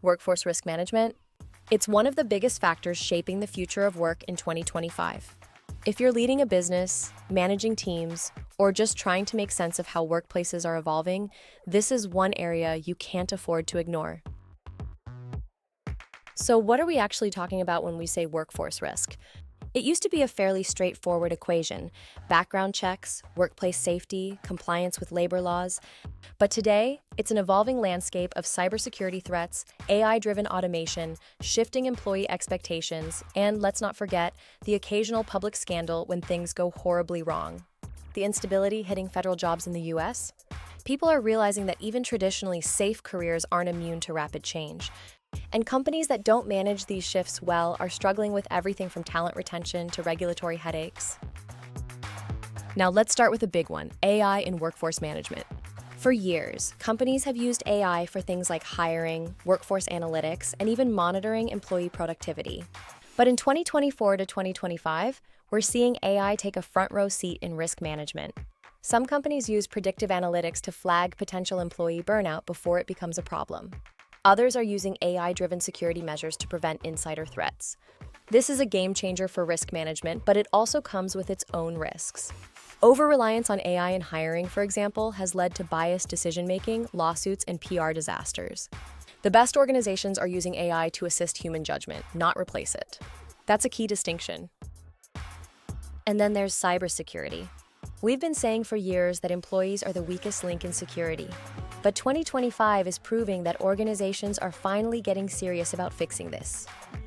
workforce risk management. It's one of the biggest factors shaping the future of work in 2025. If you're leading a business, managing teams, or just trying to make sense of how workplaces are evolving, this is one area you can't afford to ignore. So what are we actually talking about when we say workforce risk? It used to be a fairly straightforward equation: background checks, workplace safety, compliance with labor laws. But today, it's an evolving landscape of cybersecurity threats, AI-driven automation, shifting employee expectations, and let's not forget, the occasional public scandal when things go horribly wrong. The instability hitting federal jobs in the US? People are realizing that even traditionally safe careers aren't immune to rapid change. And companies that don't manage these shifts well are struggling with everything from talent retention to regulatory headaches. Now let's start with a big one: AI in workforce management. For years, companies have used AI for things like hiring, workforce analytics, and even monitoring employee productivity. But in 2024 to 2025, we're seeing AI take a front row seat in risk management. Some companies use predictive analytics to flag potential employee burnout before it becomes a problem. Others are using AI-driven security measures to prevent insider threats. This is a game changer for risk management, but it also comes with its own risks. Over-reliance on AI in hiring, for example, has led to biased decision-making, lawsuits, and PR disasters. The best organizations are using AI to assist human judgment, not replace it. That's a key distinction. And then there's cybersecurity. We've been saying for years that employees are the weakest link in security. But 2025 is proving that organizations are finally getting serious about fixing this.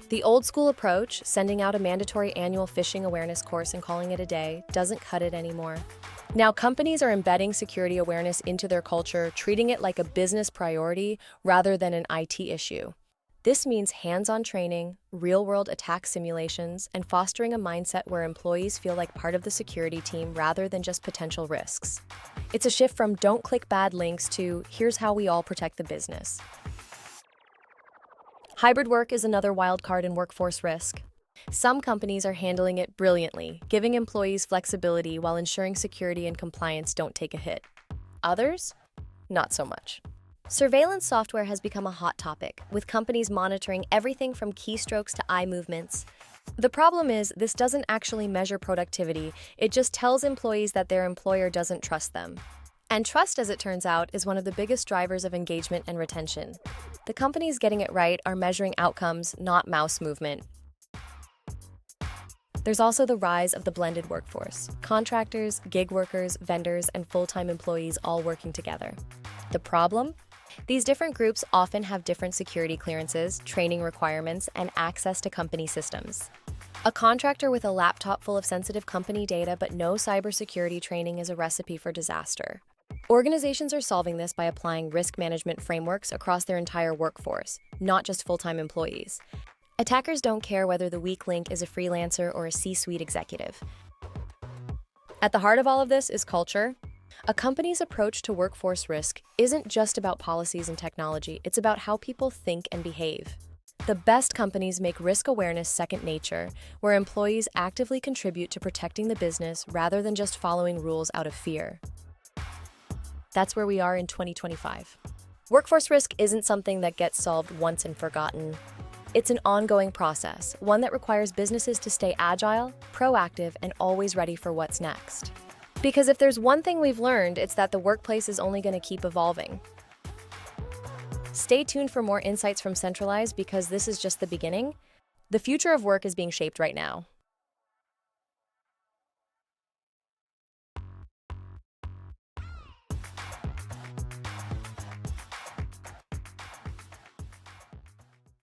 The old-school approach, sending out a mandatory annual phishing awareness course and calling it a day, doesn't cut it anymore. Now, companies are embedding security awareness into their culture, treating it like a business priority rather than an IT issue. This means hands-on training, real-world attack simulations, and fostering a mindset where employees feel like part of the security team rather than just potential risks. It's a shift from "don't click bad links" to "here's how we all protect the business." Hybrid work is another wild card in workforce risk. Some companies are handling it brilliantly, giving employees flexibility while ensuring security and compliance don't take a hit. Others? Not so much. Surveillance software has become a hot topic, with companies monitoring everything from keystrokes to eye movements. The problem is, this doesn't actually measure productivity, it just tells employees that their employer doesn't trust them. And trust, as it turns out, is one of the biggest drivers of engagement and retention. The companies getting it right are measuring outcomes, not mouse movement. There's also the rise of the blended workforce: contractors, gig workers, vendors, and full-time employees all working together. The problem? These different groups often have different security clearances, training requirements, and access to company systems. A contractor with a laptop full of sensitive company data but no cybersecurity training is a recipe for disaster. Organizations are solving this by applying risk management frameworks across their entire workforce, not just full-time employees. Attackers don't care whether the weak link is a freelancer or a C-suite executive. At the heart of all of this is culture. A company's approach to workforce risk isn't just about policies and technology, it's about how people think and behave. The best companies make risk awareness second nature, where employees actively contribute to protecting the business rather than just following rules out of fear. That's where we are in 2025. Workforce risk isn't something that gets solved once and forgotten. It's an ongoing process, one that requires businesses to stay agile, proactive, and always ready for what's next. Because if there's one thing we've learned, it's that the workplace is only going to keep evolving. Stay tuned for more insights from Centraleyes, because this is just the beginning. The future of work is being shaped right now.